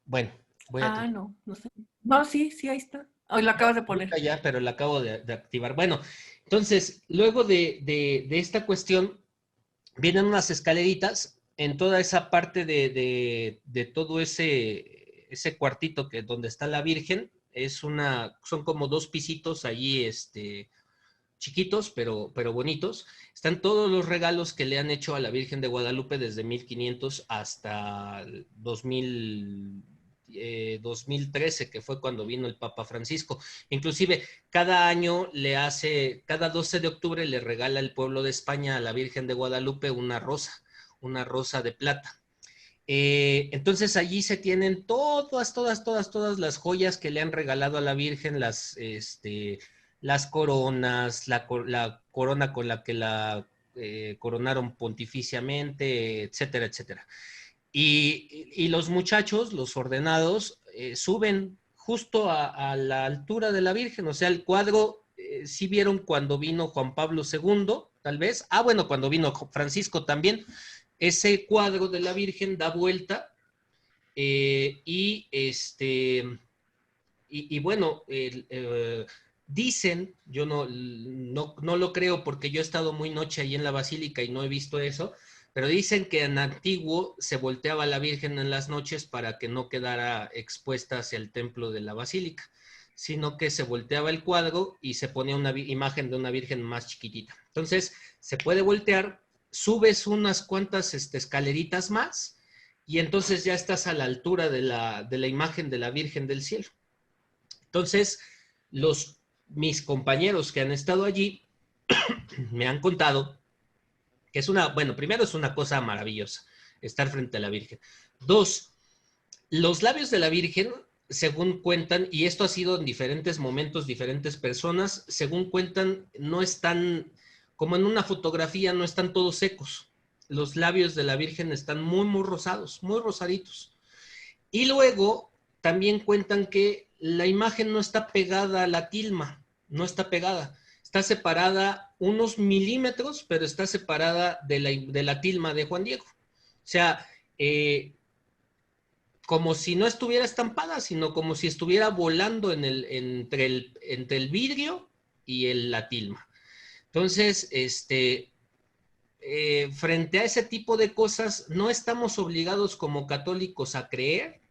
Bueno, voy a Ah, no, no sé. No, sí, sí, ahí está. Hoy lo acabas de ahorita poner. ya, pero la acabo de activar. Bueno, entonces, luego de esta cuestión, vienen unas escaleritas en toda esa parte de todo ese cuartito que donde está la Virgen. Son como dos pisitos allí, chiquitos, pero bonitos. Están todos los regalos que le han hecho a la Virgen de Guadalupe desde 1500 hasta 2013, que fue cuando vino el Papa Francisco. Inclusive, cada 12 de octubre le regala el pueblo de España a la Virgen de Guadalupe una rosa de plata. Entonces allí se tienen todas las joyas que le han regalado a la Virgen, las coronas, la corona con la que la coronaron pontificiamente, etcétera, etcétera. Y los muchachos, los ordenados, suben justo a la altura de la Virgen, o sea, el cuadro, sí vieron cuando vino Juan Pablo II, tal vez, bueno, cuando vino Francisco también, ese cuadro de la Virgen da vuelta, y bueno, dicen, yo no lo creo porque yo he estado muy noche ahí en la basílica y no he visto eso, pero dicen que en antiguo se volteaba la Virgen en las noches para que no quedara expuesta hacia el templo de la basílica, sino que se volteaba el cuadro y se ponía una imagen de una Virgen más chiquitita. Entonces, se puede voltear, subes unas cuantas escaleritas más y entonces ya estás a la altura de la imagen de la Virgen del Cielo. Entonces, mis compañeros que han estado allí me han contado que bueno, primero es una cosa maravillosa estar frente a la Virgen. Dos, los labios de la Virgen, según cuentan, y esto ha sido en diferentes momentos, diferentes personas, según cuentan, no están, como en una fotografía, no están todos secos. Los labios de la Virgen están muy, muy rosados, muy rosaditos. Y luego también cuentan que la imagen no está pegada a la tilma, no está pegada, está separada unos milímetros, pero está separada de la tilma de Juan Diego. O sea, como si no estuviera estampada, sino como si estuviera volando entre el vidrio y la tilma. Entonces, frente a ese tipo de cosas, no estamos obligados como católicos a creer,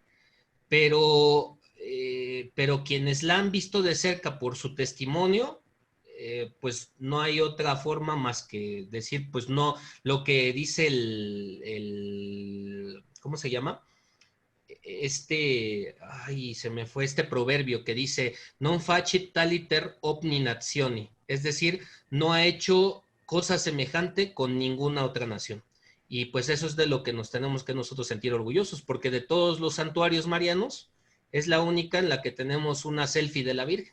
pero quienes la han visto de cerca por su testimonio, pues no hay otra forma más que decir, pues no, lo que dice ¿cómo se llama? Ay, se me fue este proverbio que dice, non facit taliter omni nazioni, es decir, no ha hecho cosa semejante con ninguna otra nación. Y pues eso es de lo que nos tenemos que nosotros sentir orgullosos, porque de todos los santuarios marianos, es la única en la que tenemos una selfie de la Virgen.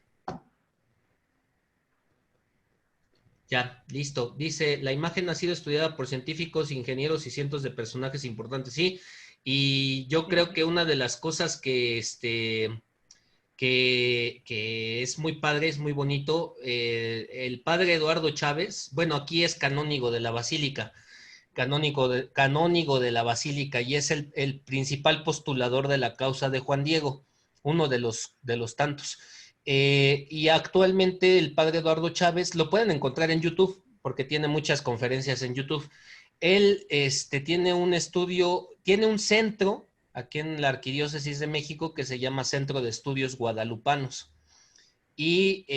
Ya, listo. Dice, la imagen ha sido estudiada por científicos, ingenieros y cientos de personajes importantes, sí. Y yo creo que una de las cosas que es muy padre, es muy bonito, el padre Eduardo Chávez, bueno, aquí es canónigo de la Basílica, canónigo de la Basílica, y es el principal postulador de la causa de Juan Diego, uno de los tantos. Y actualmente el padre Eduardo Chávez lo pueden encontrar en YouTube, porque tiene muchas conferencias en YouTube. Él tiene un estudio, tiene un centro aquí en la Arquidiócesis de México que se llama Centro de Estudios Guadalupanos. Y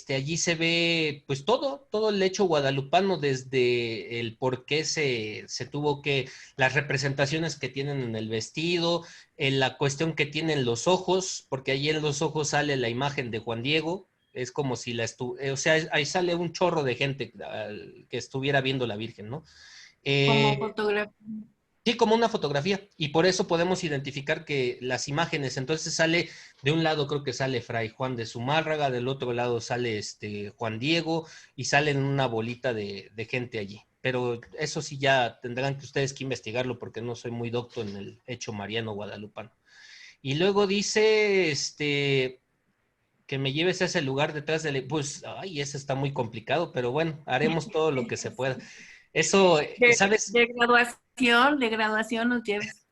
allí se ve pues todo el hecho guadalupano, desde el por qué se tuvo las representaciones que tienen en el vestido, en la cuestión que tienen los ojos, porque allí en los ojos sale la imagen de Juan Diego, es como si o sea, ahí sale un chorro de gente que estuviera viendo la Virgen, ¿no? Como Eh, fotografía. Sí, como una fotografía. Y por eso podemos identificar que las imágenes, entonces sale, de un lado creo que sale Fray Juan de Zumárraga, del otro lado sale Juan Diego, y salen una bolita de gente allí. Pero eso sí ya tendrán que ustedes que investigarlo, porque no soy muy docto en el hecho mariano guadalupano. Y luego dice, que me lleves a ese lugar detrás de pues, ay, eso está muy complicado, pero bueno, haremos todo lo que se pueda. Eso, De, ¿sabes? de graduación nos lleves.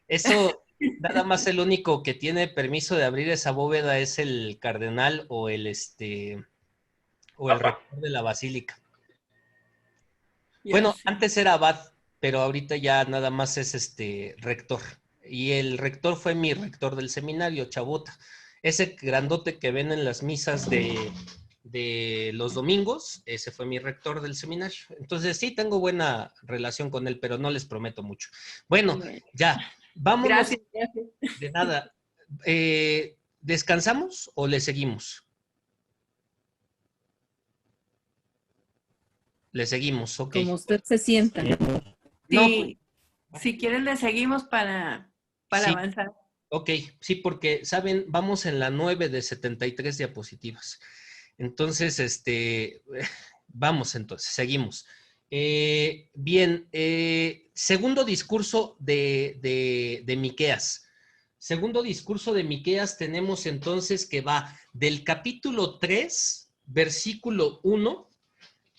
Eso, nada más el único que tiene permiso de abrir esa bóveda es el cardenal o o el rector de la basílica. Ya Bueno, sé. antes era abad, pero ahorita ya nada más es rector. Y el rector fue mi rector del seminario, Chabota. Ese grandote que ven en las misas de los domingos, ese fue mi rector del seminario. Entonces sí, tengo buena relación con él, pero no les prometo mucho. Bueno, Bueno, ya, vámonos gracias, gracias. de nada. ¿Descansamos o le seguimos? Le seguimos, ok. Como usted se sienta. No, pues, Si quieres le seguimos para sí, avanzar. ok, sí, porque, saben, vamos en la 9 de 73 diapositivas. Entonces, vamos entonces, seguimos. Bien, segundo discurso de Miqueas. Segundo discurso de Miqueas tenemos entonces que va del capítulo 3, versículo 1,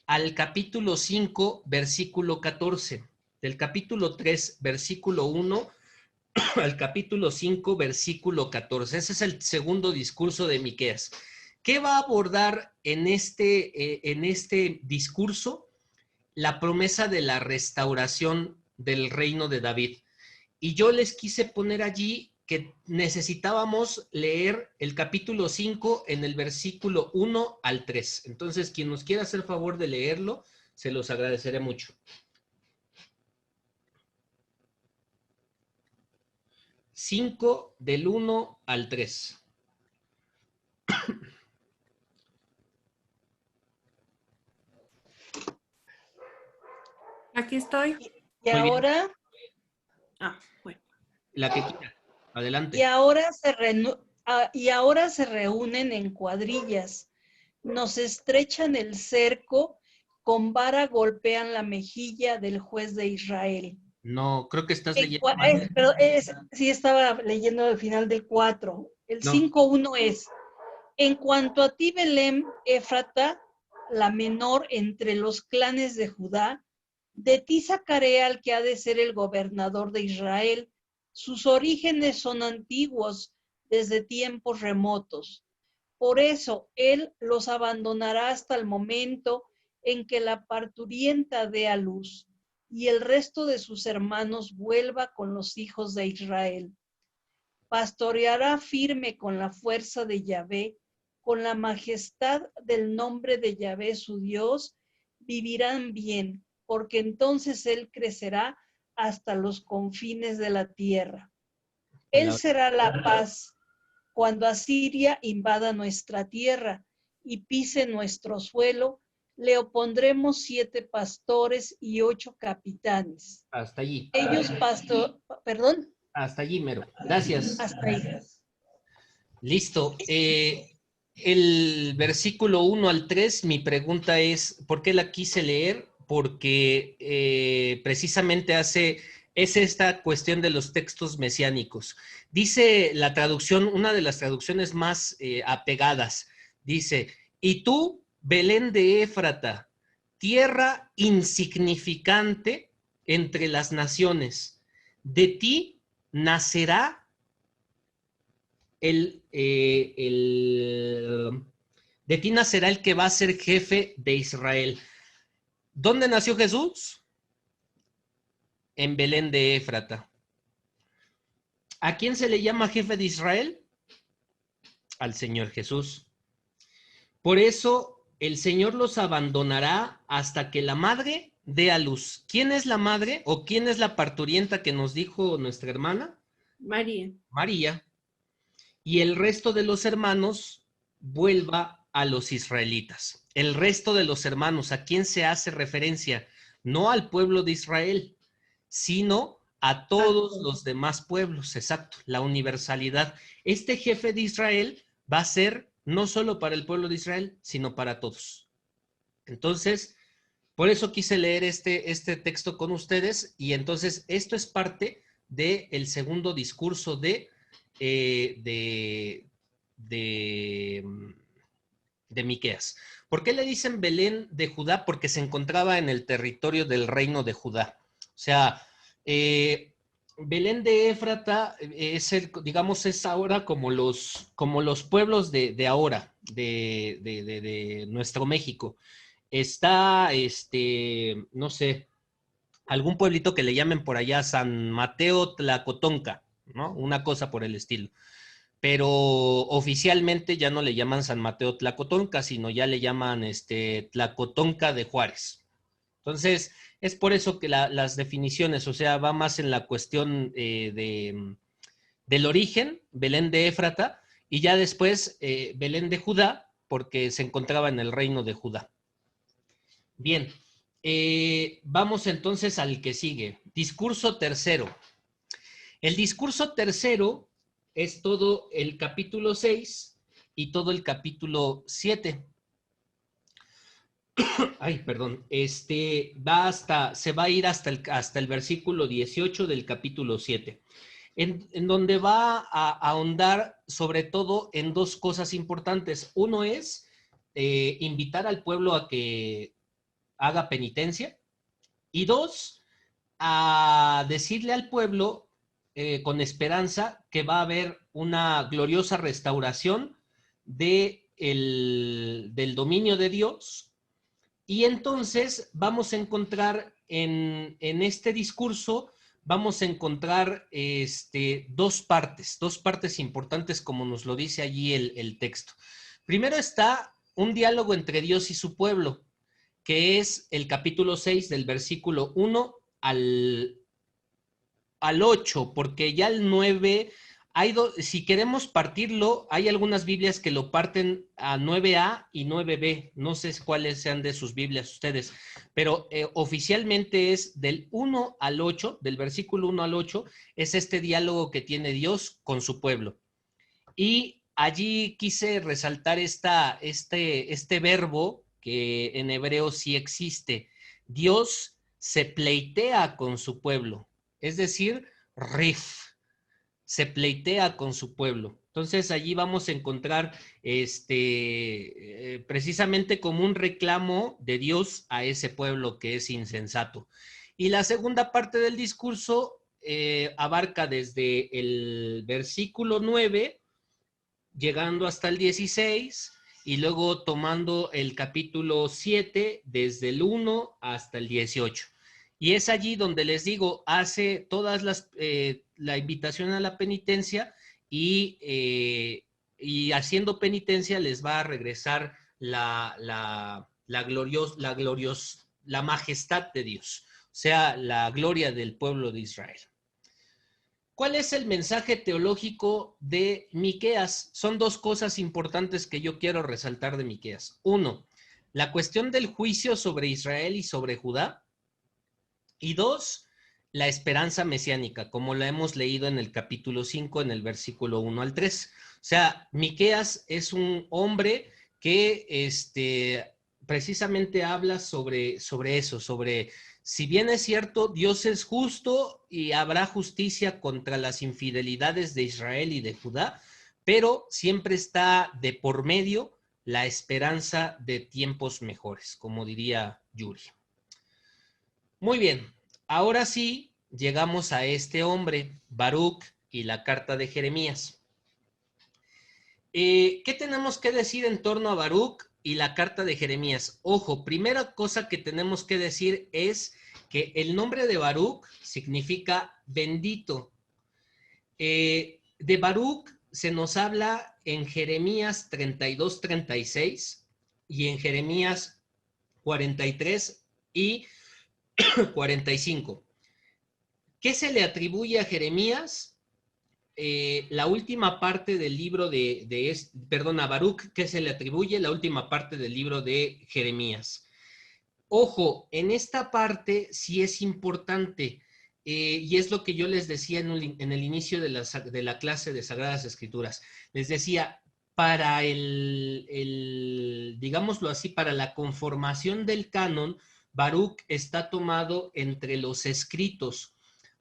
al capítulo 5, versículo 14. Del capítulo 3, versículo 1 al capítulo 5, versículo 14. Ese es el segundo discurso de Miqueas. ¿Qué va a abordar en este discurso? La promesa de la restauración del reino de David. Y yo les quise poner allí que necesitábamos leer el capítulo 5 en el versículo 1 al 3. Entonces, quien nos quiera hacer favor de leerlo, se los agradeceré mucho. 5 del 1 al 3. Aquí estoy. Y Muy bien, ahora, Bueno. la que quiera. y Adelante. ahora y ahora se reúnen en cuadrillas, nos estrechan el cerco, con vara golpean la mejilla del juez de Israel. No, creo que estás leyendo mal. Sí, estaba leyendo el final del 4. El No, 5:1 es, en cuanto a ti, Belén, Éfrata, la menor entre los clanes de Judá, de ti sacaré al que ha de ser el gobernador de Israel. Sus orígenes son antiguos, desde tiempos remotos. Por eso él los abandonará hasta el momento en que la parturienta dé a luz, y el resto de sus hermanos vuelva con los hijos de Israel. Pastoreará firme con la fuerza de Yahvé, con la majestad del nombre de Yahvé su Dios, vivirán bien, porque entonces él crecerá hasta los confines de la tierra. Él palabra. será la paz cuando Asiria invada nuestra tierra y pise nuestro suelo. Le opondremos 7 pastores y 8 capitanes. Hasta allí. Perdón, Hasta allí, mero. Gracias. hasta ahí. Listo. El versículo 1 al 3, mi pregunta es, ¿por qué la quise leer? Porque precisamente es esta cuestión de los textos mesiánicos. Dice la traducción, una de las traducciones más apegadas, dice, y tú, Belén de Éfrata, tierra insignificante entre las naciones, de ti nacerá de ti nacerá el que va a ser jefe de Israel. ¿Dónde nació Jesús? En Belén de Éfrata. ¿A quién se le llama jefe de Israel? Al Señor Jesús. Por eso el Señor los abandonará hasta que la madre dé a luz. ¿Quién es la madre o quién es la parturienta que nos dijo nuestra hermana? María. María. Y el resto de los hermanos vuelva a los israelitas. El resto de los hermanos, ¿a quién se hace referencia? No al pueblo de Israel, sino a todos los demás pueblos, exacto, la universalidad. Este jefe de Israel va a ser no solo para el pueblo de Israel, sino para todos. Entonces, por eso quise leer este texto con ustedes y entonces esto es parte del segundo discurso de, de, de Miqueas. ¿Por qué le dicen Belén de Judá? Porque se encontraba en el territorio del reino de Judá. O sea, Belén de Éfrata es digamos, es ahora como los pueblos de ahora, de nuestro México. Está, no sé, algún pueblito que le llamen por allá San Mateo Tlacotonca, ¿no? Una cosa por el estilo. Pero oficialmente ya no le llaman San Mateo Tlacotonca, sino ya le llaman Tlacotonca de Juárez. Entonces, es por eso que las definiciones, o sea, va más en la cuestión del origen, Belén de Éfrata, y ya después Belén de Judá, porque se encontraba en el reino de Judá. Bien, vamos entonces al que sigue. Discurso tercero. El discurso tercero es todo el capítulo 6 y todo el capítulo 7. Ay, perdón. Se va a ir hasta el versículo 18 del capítulo 7, en donde va a ahondar sobre todo en dos cosas importantes. Uno es invitar al pueblo a que haga penitencia, y dos, a decirle al pueblo con esperanza que va a haber una gloriosa restauración del dominio de Dios. Y entonces vamos a encontrar en este discurso, vamos a encontrar dos partes importantes, como nos lo dice allí el texto. Primero está un diálogo entre Dios y su pueblo, que es el capítulo 6 del versículo 1 al 8, porque ya el 9, si queremos partirlo, hay algunas Biblias que lo parten a 9a y 9b, no sé cuáles sean de sus Biblias ustedes, pero oficialmente es del 1 al 8, del versículo 1 al 8, es este diálogo que tiene Dios con su pueblo. Y allí quise resaltar este verbo que en hebreo sí existe. Dios se pleitea con su pueblo, es decir, rif, se pleitea con su pueblo. Entonces allí vamos a encontrar precisamente como un reclamo de Dios a ese pueblo que es insensato. Y la segunda parte del discurso abarca desde el versículo 9 llegando hasta el 16 y luego tomando el capítulo 7 desde el 1 hasta el 18. Y es allí donde les digo, hace la invitación a la penitencia y haciendo penitencia les va a regresar la majestad de Dios, o sea, la gloria del pueblo de Israel. ¿Cuál es el mensaje teológico de Miqueas? Son dos cosas importantes que yo quiero resaltar de Miqueas. Uno, la cuestión del juicio sobre Israel y sobre Judá. Y dos, la esperanza mesiánica, como la hemos leído en el capítulo 5, en el versículo 1 al 3. O sea, Miqueas es un hombre que precisamente habla sobre eso, sobre si bien es cierto, Dios es justo y habrá justicia contra las infidelidades de Israel y de Judá, pero siempre está de por medio la esperanza de tiempos mejores, como diría Yuri. Muy bien, ahora sí llegamos a este hombre, Baruc, y la carta de Jeremías. ¿Qué tenemos que decir en torno a Baruc y la carta de Jeremías? Ojo, primera cosa que tenemos que decir es que el nombre de Baruc significa bendito. De Baruc se nos habla en Jeremías 32-36 y en Jeremías 43 y 45. ¿Qué se le atribuye a Jeremías? La última parte del libro a Baruc, ¿qué se le atribuye? La última parte del libro de Jeremías. Ojo, en esta parte sí es importante, y es lo que yo les decía en el inicio de la clase de Sagradas Escrituras. Les decía, para digámoslo así, para la conformación del canon, Baruc está tomado entre los escritos.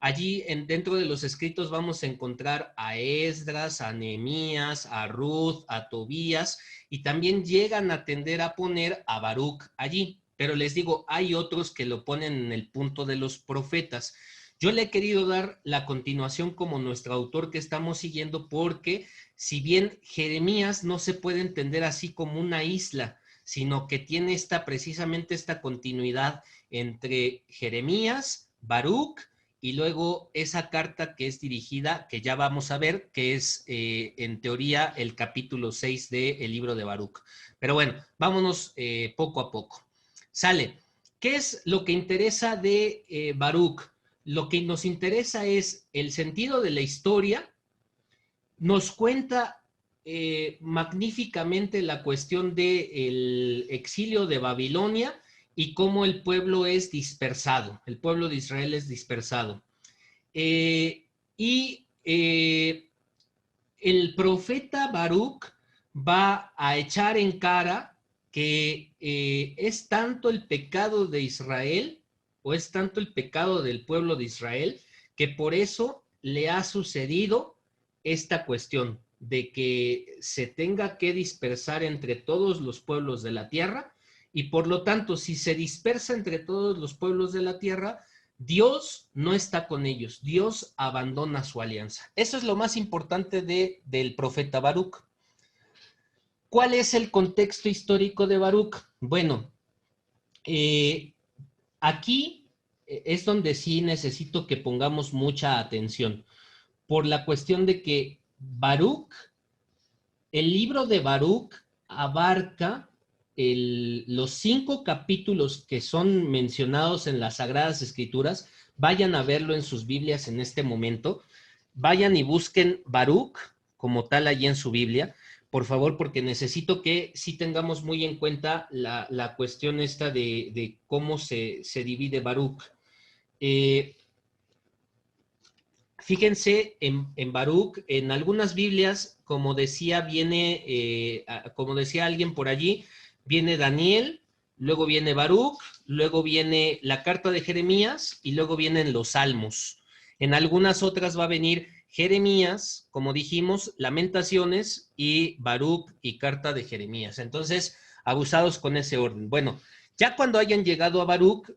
Allí, dentro de los escritos, vamos a encontrar a Esdras, a Nehemías, a Ruth, a Tobías, y también llegan a tender a poner a Baruc allí. Pero les digo, hay otros que lo ponen en el punto de los profetas. Yo le he querido dar la continuación como nuestro autor que estamos siguiendo porque si bien Jeremías no se puede entender así como una isla, sino que tiene precisamente esta continuidad entre Jeremías, Baruch y luego esa carta que es dirigida, que ya vamos a ver, que es en teoría el capítulo 6 del libro de Baruch. Pero bueno, vámonos poco a poco. Sale. ¿Qué es lo que interesa de Baruch? Lo que nos interesa es el sentido de la historia, nos cuenta magníficamente la cuestión del exilio de Babilonia y cómo el pueblo es dispersado, el pueblo de Israel es dispersado. El profeta Baruch va a echar en cara que es tanto el pecado de Israel o es tanto el pecado del pueblo de Israel que por eso le ha sucedido esta cuestión de que se tenga que dispersar entre todos los pueblos de la tierra y por lo tanto si se dispersa entre todos los pueblos de la tierra, Dios no está con ellos, Dios abandona su alianza. Eso es lo más importante del profeta Baruch. ¿Cuál es el contexto histórico de Baruch? Bueno, aquí es donde sí necesito que pongamos mucha atención, por la cuestión de que Baruch, el libro de Baruch abarca los 5 capítulos que son mencionados en las Sagradas Escrituras. Vayan a verlo en sus Biblias en este momento. Vayan y busquen Baruch como tal allí en su Biblia, por favor, porque necesito que sí tengamos muy en cuenta la cuestión esta de cómo se divide Baruch. Fíjense en Baruch, en algunas Biblias, como decía alguien por allí, viene Daniel, luego viene Baruch, luego viene la carta de Jeremías y luego vienen los Salmos. En algunas otras va a venir Jeremías, como dijimos, Lamentaciones y Baruch y carta de Jeremías. Entonces, abusados con ese orden. Bueno, ya cuando hayan llegado a Baruch,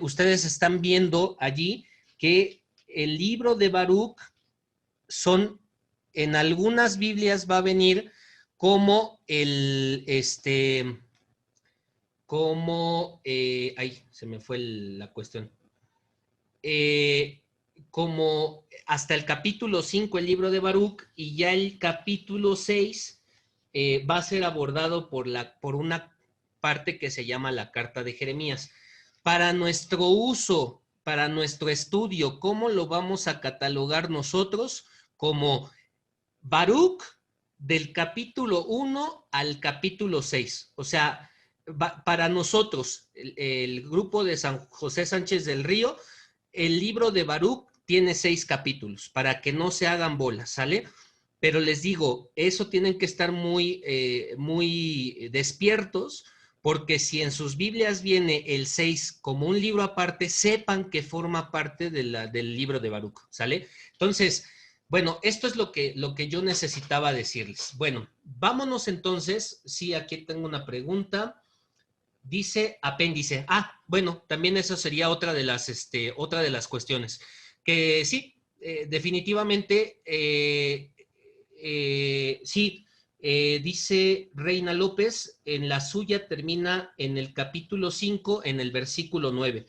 ustedes están viendo allí que el libro de Baruch en algunas Biblias va a venir como ahí se me fue la cuestión. Como hasta el capítulo 5 el libro de Baruch y ya el capítulo 6 va a ser abordado por una parte que se llama la carta de Jeremías. Para nuestro uso, para nuestro estudio, ¿cómo lo vamos a catalogar nosotros? Como Baruch del capítulo 1 al capítulo 6. O sea, para nosotros, el grupo de San José Sánchez del Río, el libro de Baruch tiene 6 capítulos, para que no se hagan bolas, ¿sale? Pero les digo, eso tienen que estar muy despiertos, porque si en sus Biblias viene el 6 como un libro aparte, sepan que forma parte del libro de Baruch, ¿sale? Entonces, bueno, esto es lo que yo necesitaba decirles. Bueno, vámonos entonces. Sí, aquí tengo una pregunta. Dice apéndice. Bueno, también eso sería otra de las cuestiones. Que sí, definitivamente, sí. Dice Reina López, en la suya termina en el capítulo 5, en el versículo 9.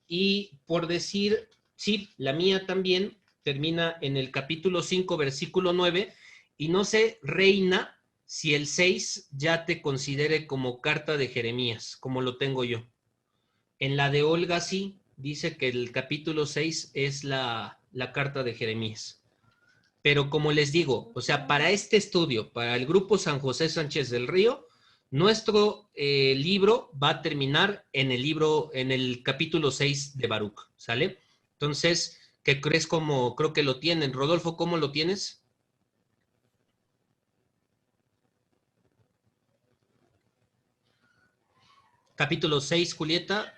Y por decir, sí, la mía también termina en el capítulo 5, versículo 9, y no sé, Reina, si el 6 ya te considere como carta de Jeremías, como lo tengo yo. En la de Olga sí, dice que el capítulo 6 es la carta de Jeremías. Pero como les digo, o sea, para este estudio, para el grupo San José Sánchez del Río, nuestro libro va a terminar en el capítulo 6 de Baruch, ¿sale? Entonces, ¿qué crees? Creo que lo tienen. Rodolfo, ¿cómo lo tienes? Capítulo 6, Julieta.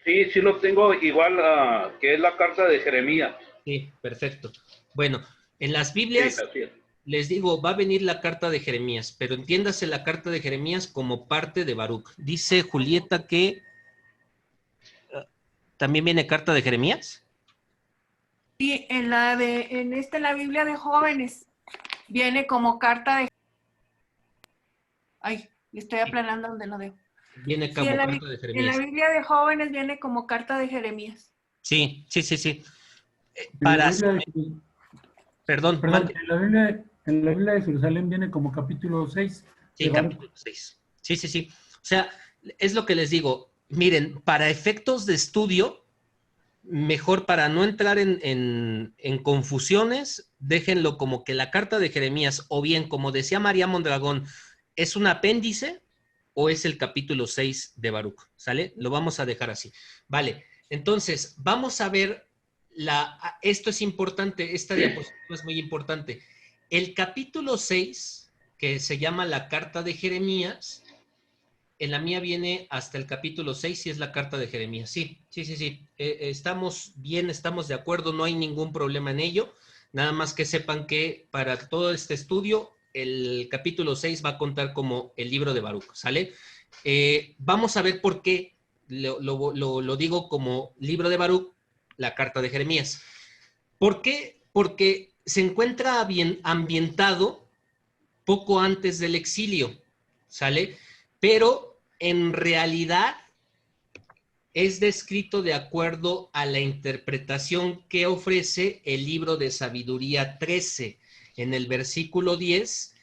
Sí lo tengo igual que es la carta de Jeremías. Sí, perfecto. Bueno, en las Biblias, les digo, va a venir la carta de Jeremías, pero entiéndase la carta de Jeremías como parte de Baruch. Dice Julieta que ¿También viene carta de Jeremías? Sí, la Biblia de jóvenes viene como carta de... Ay, le estoy aplanando donde lo dejo. Viene Sí, como carta de en la Jeremías. Biblia de jóvenes viene como carta de Jeremías. Sí. En la Para... Biblia de, Perdón, perdón, mande. en la Biblia de Jerusalén viene como capítulo 6 de Sí, Baruch. capítulo 6. Sí. O sea, es lo que les digo. Miren, para efectos de estudio, mejor para no entrar en confusiones, déjenlo como que la carta de Jeremías, o bien, como decía María Mondragón, es un apéndice o es el capítulo 6 de Baruch, ¿sale? Lo vamos a dejar así. Vale, entonces, vamos a ver, esto es importante, esta diapositiva es muy importante. El capítulo 6, que se llama la carta de Jeremías, en la mía viene hasta el capítulo 6 y es la carta de Jeremías. Sí. Estamos bien, estamos de acuerdo, no hay ningún problema en ello. Nada más que sepan que para todo este estudio, el capítulo 6 va a contar como el libro de Baruch, ¿sale? Vamos a ver por qué lo digo como libro de Baruch, la carta de Jeremías. ¿Por qué? Porque se encuentra ambientado poco antes del exilio, ¿sale? Pero en realidad es descrito de acuerdo a la interpretación que ofrece el libro de Sabiduría 13, en el versículo 10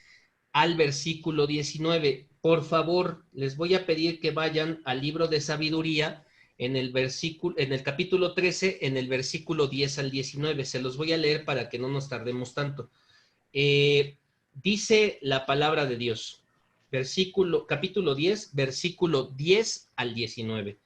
al versículo 19. Por favor, les voy a pedir que vayan al libro de Sabiduría en el capítulo 13, en el versículo 10 al 19. Se los voy a leer para que no nos tardemos tanto. Dice la palabra de Dios, capítulo 10, versículo 10 al 19.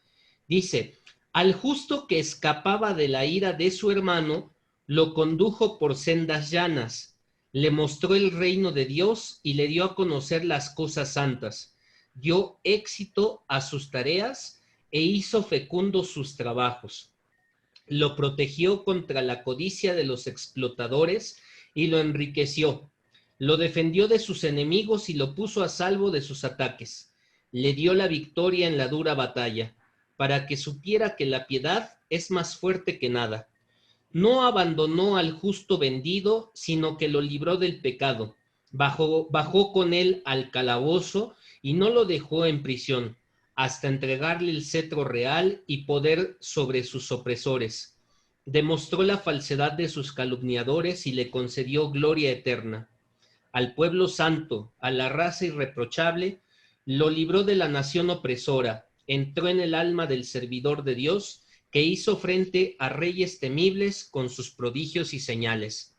Dice, al justo que escapaba de la ira de su hermano, lo condujo por sendas llanas, le mostró el reino de Dios y le dio a conocer las cosas santas, dio éxito a sus tareas e hizo fecundos sus trabajos. Lo protegió contra la codicia de los explotadores y lo enriqueció. Lo defendió de sus enemigos y lo puso a salvo de sus ataques. Le dio la victoria en la dura batalla, para que supiera que la piedad es más fuerte que nada. No abandonó al justo vendido, sino que lo libró del pecado. Bajó con él al calabozo y no lo dejó en prisión, hasta entregarle el cetro real y poder sobre sus opresores. Demostró la falsedad de sus calumniadores y le concedió gloria eterna. Al pueblo santo, a la raza irreprochable, lo libró de la nación opresora, entró en el alma del servidor de Dios, que hizo frente a reyes temibles con sus prodigios y señales.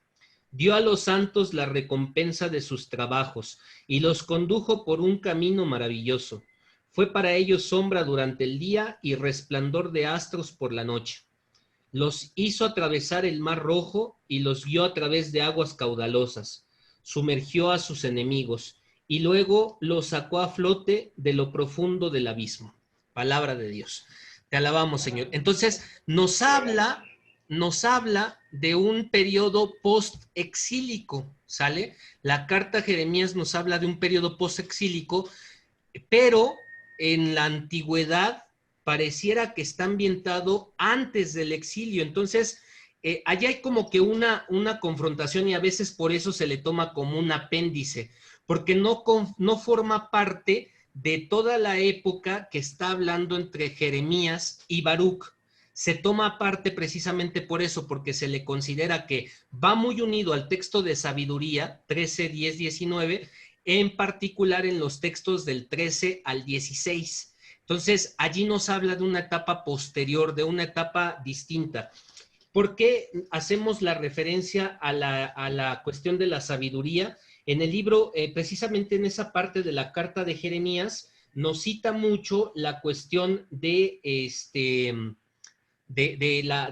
Dio a los santos la recompensa de sus trabajos y los condujo por un camino maravilloso. Fue para ellos sombra durante el día y resplandor de astros por la noche. Los hizo atravesar el mar rojo y los guió a través de aguas caudalosas. Sumergió a sus enemigos y luego los sacó a flote de lo profundo del abismo. Palabra de Dios. Te alabamos, Señor. Entonces, nos habla de un periodo post-exílico, ¿sale? La carta a Jeremías nos habla de un periodo post-exílico, pero en la antigüedad pareciera que está ambientado antes del exilio. Entonces, allá hay como que una confrontación y a veces por eso se le toma como un apéndice, porque no forma parte de toda la época que está hablando entre Jeremías y Baruch. Se toma parte precisamente por eso, porque se le considera que va muy unido al texto de Sabiduría 13, 10, 19, en particular en los textos del 13 al 16. Entonces, allí nos habla de una etapa posterior, de una etapa distinta. ¿Por qué hacemos la referencia a la cuestión de la sabiduría? En el libro, precisamente en esa parte de la carta de Jeremías, nos cita mucho la cuestión del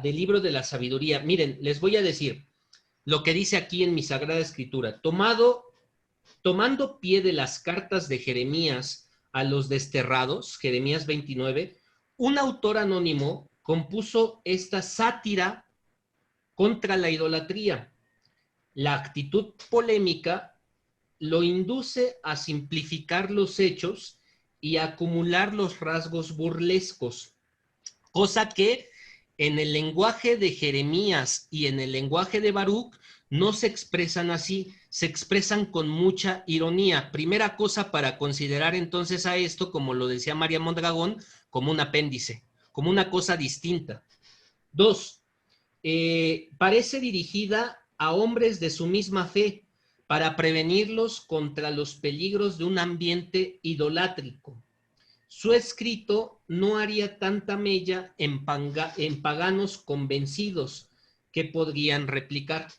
libro de la sabiduría. Miren, les voy a decir lo que dice aquí en mi Sagrada Escritura. Tomando pie de las cartas de Jeremías a los desterrados, Jeremías 29, un autor anónimo compuso esta sátira contra la idolatría. La actitud polémica lo induce a simplificar los hechos y a acumular los rasgos burlescos, cosa que En el lenguaje de Jeremías y en el lenguaje de Baruch no se expresan así, se expresan con mucha ironía. Primera cosa para considerar entonces a esto, como lo decía María Mondragón, como un apéndice, como una cosa distinta. 2, parece dirigida a hombres de su misma fe para prevenirlos contra los peligros de un ambiente idolátrico. Su escrito no haría tanta mella en paganos convencidos que podrían replicar.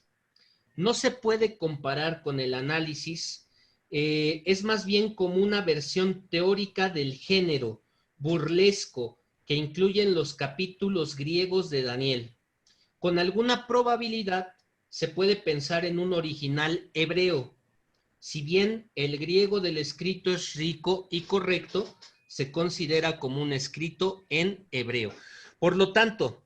No se puede comparar con el análisis, es más bien como una versión teórica del género burlesco que incluyen los capítulos griegos de Daniel. Con alguna probabilidad se puede pensar en un original hebreo. Si bien el griego del escrito es rico y correcto, se considera como un escrito en hebreo. Por lo tanto,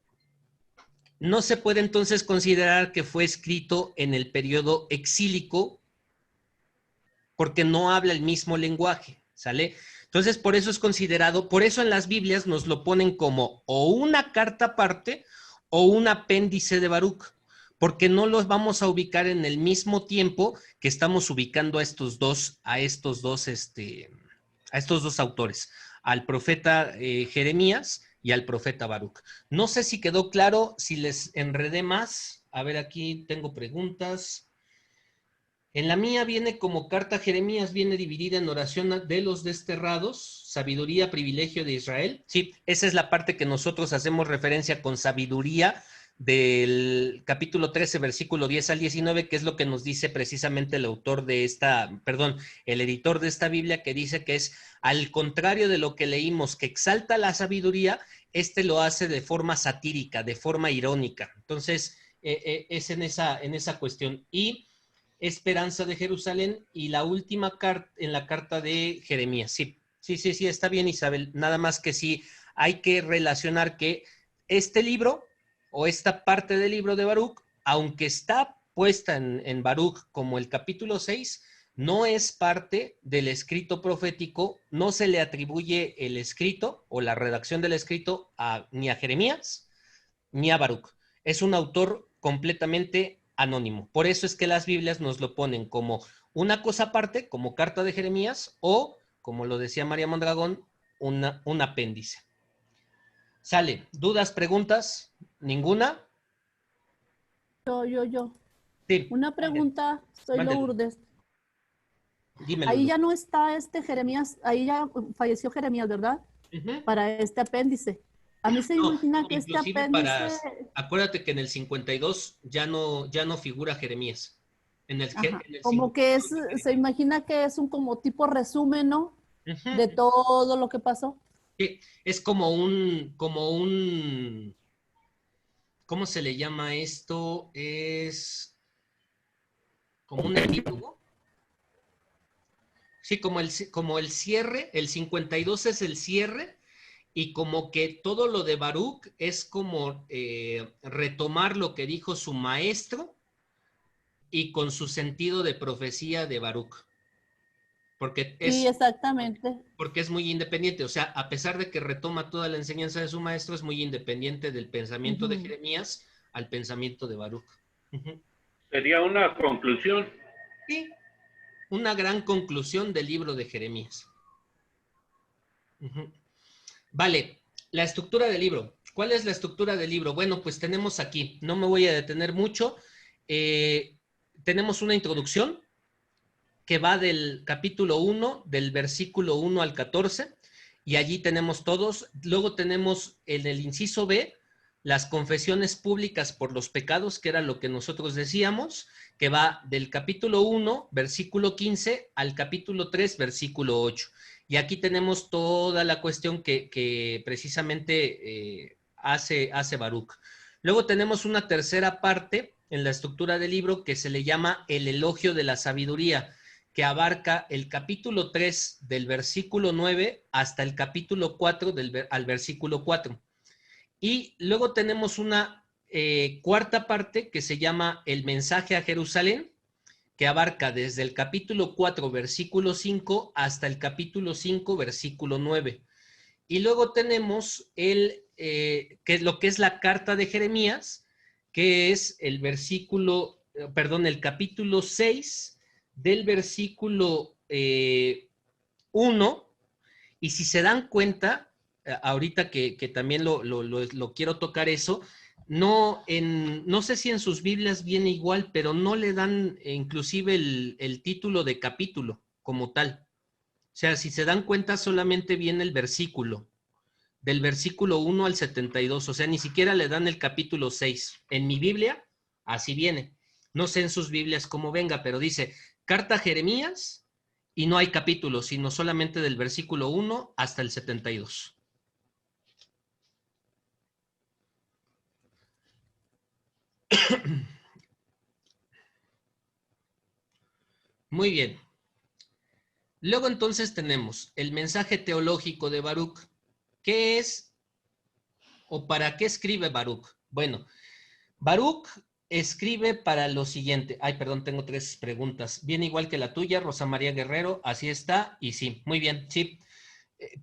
no se puede entonces considerar que fue escrito en el periodo exílico porque no habla el mismo lenguaje, ¿sale? Entonces, por eso es considerado, por eso en las Biblias nos lo ponen como o una carta aparte o un apéndice de Baruch, porque no los vamos a ubicar en el mismo tiempo que estamos ubicando a estos dos autores, al profeta Jeremías y al profeta Baruch. No sé si quedó claro, si les enredé más. A ver, aquí tengo preguntas. En la mía viene como carta Jeremías, viene dividida en oración de los desterrados, sabiduría, privilegio de Israel. Sí, esa es la parte que nosotros hacemos referencia con sabiduría del capítulo 13, versículo 10 al 19, que es lo que nos dice precisamente el autor de el editor de esta Biblia, que dice que es al contrario de lo que leímos, que exalta la sabiduría, lo hace de forma satírica, de forma irónica. Entonces, es en esa cuestión. Y Esperanza de Jerusalén y la última carta en la carta de Jeremías. Sí, está bien, Isabel. Nada más que sí hay que relacionar que este libro o esta parte del libro de Baruch, aunque está puesta en Baruch como el capítulo 6, no es parte del escrito profético, no se le atribuye el escrito o la redacción del escrito ni a Jeremías ni a Baruch. Es un autor completamente anónimo. Por eso es que las Biblias nos lo ponen como una cosa aparte, como carta de Jeremías, o, como lo decía María Mondragón, un apéndice. Sale. ¿Dudas, preguntas? ¿Ninguna? Yo. Sí. Una pregunta, soy Mándelo. Lourdes. Dímelo. Ahí ya no está Jeremías, ahí ya falleció Jeremías, ¿verdad? Para este apéndice. A mí se imagina que este apéndice... Acuérdate que en el 52 ya no figura Jeremías. Como que se imagina que es un como tipo resumen, ¿no? De todo lo que pasó. Sí, es como un, ¿cómo se le llama esto? Es como un epílogo. Sí, como el cierre, el 52 es el cierre, y como que todo lo de Baruch es como retomar lo que dijo su maestro y con su sentido de profecía de Baruch. Sí, exactamente. Porque es muy independiente, o sea, a pesar de que retoma toda la enseñanza de su maestro, es muy independiente del pensamiento de Jeremías al pensamiento de Baruch. Sería una conclusión. Sí, una gran conclusión del libro de Jeremías. Vale, la estructura del libro. ¿Cuál es la estructura del libro? Bueno, pues tenemos aquí, no me voy a detener mucho, tenemos una introducción que va del capítulo 1, del versículo 1 al 14, y allí tenemos todos. Luego tenemos en el inciso B las confesiones públicas por los pecados, que era lo que nosotros decíamos, que va del capítulo 1, versículo 15, al capítulo 3, versículo 8. Y aquí tenemos toda la cuestión que precisamente hace Baruch. Luego tenemos una tercera parte en la estructura del libro que se le llama el elogio de la sabiduría, que abarca el capítulo 3 del versículo 9 hasta el capítulo 4 al versículo 4. Y luego tenemos una cuarta parte que se llama el mensaje a Jerusalén, que abarca desde el capítulo 4, versículo 5 hasta el capítulo 5, versículo 9. Y luego tenemos que es lo que es la carta de Jeremías, que es el capítulo 6 del versículo 1. Y si se dan cuenta, ahorita que también lo quiero tocar eso, no sé si en sus Biblias viene igual, pero no le dan inclusive el título de capítulo como tal. O sea, si se dan cuenta, solamente viene el versículo, del versículo 1 al 72. O sea, ni siquiera le dan el capítulo 6. En mi Biblia, así viene. No sé en sus Biblias cómo venga, pero dice, carta a Jeremías, y no hay capítulos, sino solamente del versículo 1 hasta el 72. Muy bien. Luego entonces tenemos el mensaje teológico de Baruch. ¿Qué es o para qué escribe Baruch? Bueno, Baruch escribe para lo siguiente. Ay, perdón, tengo 3 preguntas. Bien igual que la tuya, Rosa María Guerrero. Así está. Y sí, muy bien, sí.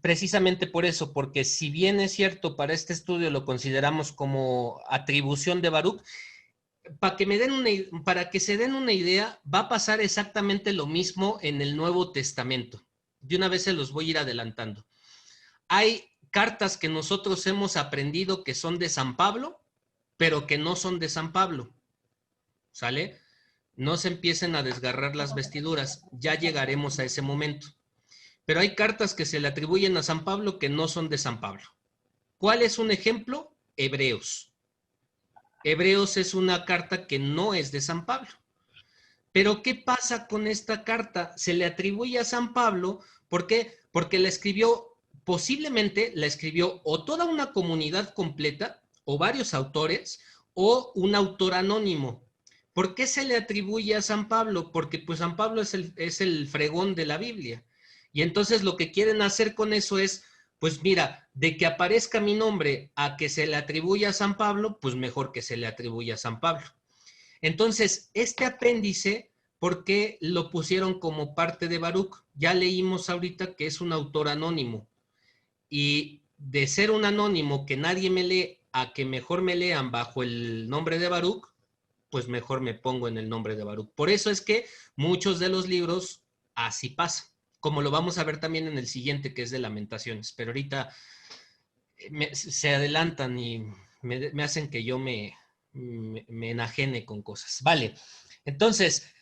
Precisamente por eso, porque si bien es cierto, para este estudio lo consideramos como atribución de Baruch, para que se den una idea, va a pasar exactamente lo mismo en el Nuevo Testamento. De una vez se los voy a ir adelantando. Hay cartas que nosotros hemos aprendido que son de San Pablo, pero que no son de San Pablo. ¿Sale? No se empiecen a desgarrar las vestiduras, ya llegaremos a ese momento. Pero hay cartas que se le atribuyen a San Pablo que no son de San Pablo. ¿Cuál es un ejemplo? Hebreos. Hebreos es una carta que no es de San Pablo. Pero ¿qué pasa con esta carta? Se le atribuye a San Pablo, ¿por qué? Porque posiblemente la escribió o toda una comunidad completa, o varios autores, o un autor anónimo. ¿Por qué se le atribuye a San Pablo? Porque pues San Pablo es el fregón de la Biblia. Y entonces lo que quieren hacer con eso es, pues mira, de que aparezca mi nombre a que se le atribuya a San Pablo, pues mejor que se le atribuya a San Pablo. Entonces, este apéndice, ¿por qué lo pusieron como parte de Baruch? Ya leímos ahorita que es un autor anónimo. Y de ser un anónimo que nadie me lee a que mejor me lean bajo el nombre de Baruch, pues mejor me pongo en el nombre de Baruch. Por eso es que muchos de los libros así pasan, como lo vamos a ver también en el siguiente, que es de Lamentaciones. Pero ahorita se adelantan y me hacen que yo me enajene con cosas. Vale, entonces,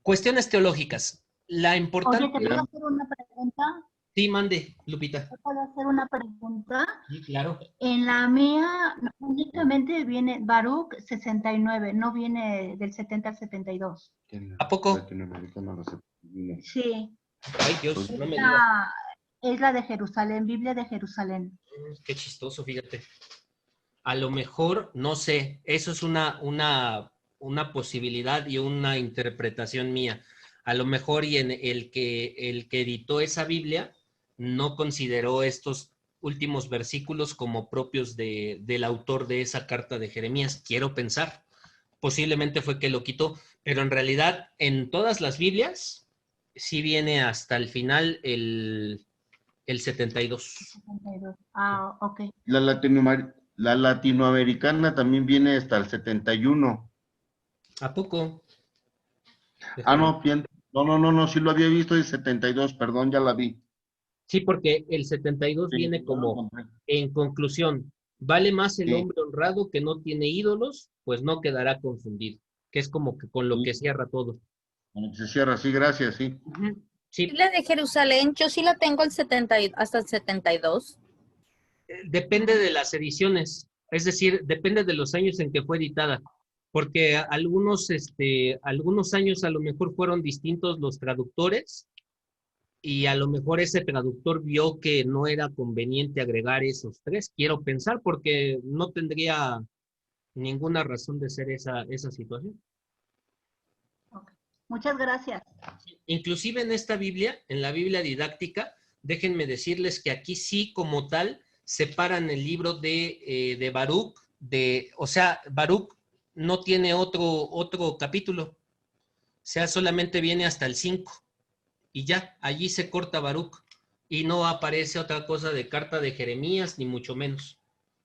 cuestiones teológicas. La importante... Oye, ¿te puedo hacer una pregunta? Sí, mande, Lupita. ¿Te puedo hacer una pregunta? Sí, claro. En la mía únicamente viene Baruch 69, no viene del 70 al 72. ¿A poco? Sí. Ay, Dios, no me digas. Es la de Jerusalén, Biblia de Jerusalén. Qué chistoso, fíjate. A lo mejor, no sé, eso es una posibilidad y una interpretación mía. A lo mejor y en el que editó esa Biblia no consideró estos últimos versículos como propios del autor de esa carta de Jeremías. Quiero pensar. Posiblemente fue que lo quitó, pero en realidad en todas las Biblias sí viene hasta el final el 72. 72. Ah, ok. La latinoamericana también viene hasta el 71. ¿A poco? No, sí lo había visto el 72, perdón, ya la vi. Sí, porque el 72 sí, viene como, en conclusión, vale más el hombre honrado que no tiene ídolos, pues no quedará confundido, que es como que con lo que cierra todo. Con lo que se cierra, sí, gracias, sí. Sí. La de Jerusalén, yo sí la tengo hasta el 72. Depende de las ediciones, es decir, depende de los años en que fue editada, porque algunos años a lo mejor fueron distintos los traductores, y a lo mejor ese traductor vio que no era conveniente agregar esos 3, quiero pensar, porque no tendría ninguna razón de ser esa situación. Okay. Muchas gracias. Inclusive en esta Biblia, en la Biblia didáctica, déjenme decirles que aquí sí, como tal, separan el libro de Baruch, o sea, Baruch no tiene otro capítulo, o sea, solamente viene hasta el 5. Y ya, allí se corta Baruch. y no aparece otra cosa de carta de Jeremías, ni mucho menos.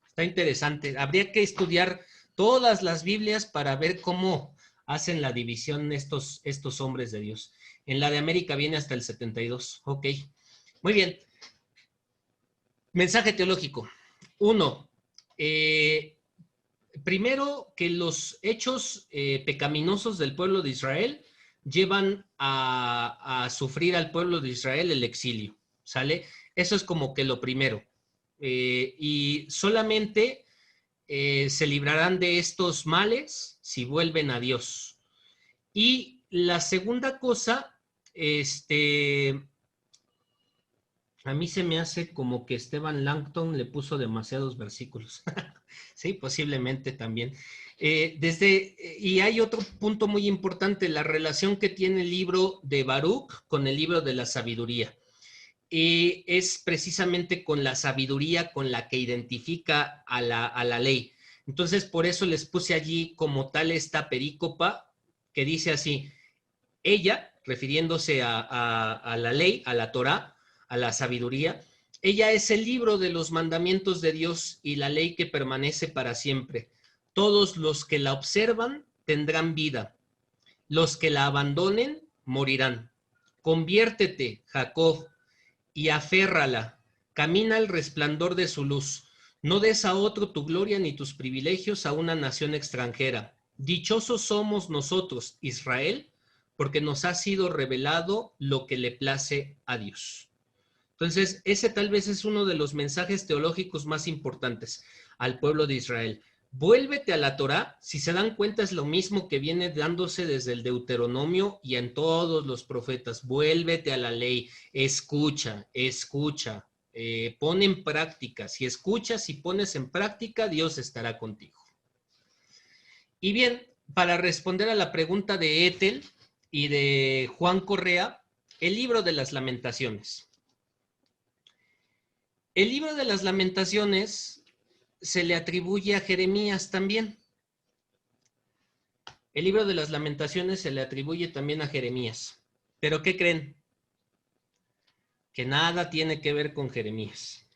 Está interesante. Habría que estudiar todas las Biblias para ver cómo hacen la división estos hombres de Dios. En la de América viene hasta el 72. Ok. Muy bien. Mensaje teológico. 1. Primero, que los hechos pecaminosos del pueblo de Israel llevan a sufrir al pueblo de Israel el exilio, ¿sale? Eso es como que lo primero. Y solamente se librarán de estos males si vuelven a Dios. Y la segunda cosa, a mí se me hace como que Esteban Langton le puso demasiados versículos. Sí, posiblemente también. Y hay otro punto muy importante, la relación que tiene el libro de Baruch con el libro de la sabiduría. Es precisamente con la sabiduría con la que identifica a la ley. Entonces, por eso les puse allí como tal esta perícopa que dice así, ella, refiriéndose a la ley, a la Torá, a la sabiduría, ella es el libro de los mandamientos de Dios y la ley que permanece para siempre. Todos los que la observan tendrán vida. Los que la abandonen morirán. Conviértete, Jacob, y aférrala. Camina al resplandor de su luz. No des a otro tu gloria ni tus privilegios a una nación extranjera. Dichosos somos nosotros, Israel, porque nos ha sido revelado lo que le place a Dios. Entonces, ese tal vez es uno de los mensajes teológicos más importantes al pueblo de Israel. Vuélvete a la Torá, si se dan cuenta es lo mismo que viene dándose desde el Deuteronomio y en todos los profetas. Vuélvete a la ley, escucha, pon en práctica. Si escuchas y pones en práctica, Dios estará contigo. Y bien, para responder a la pregunta de Ethel y de Juan Correa, el libro de las Lamentaciones. El libro de las Lamentaciones se le atribuye a Jeremías también. El libro de las Lamentaciones se le atribuye también a Jeremías. ¿Pero qué creen? Que nada tiene que ver con Jeremías.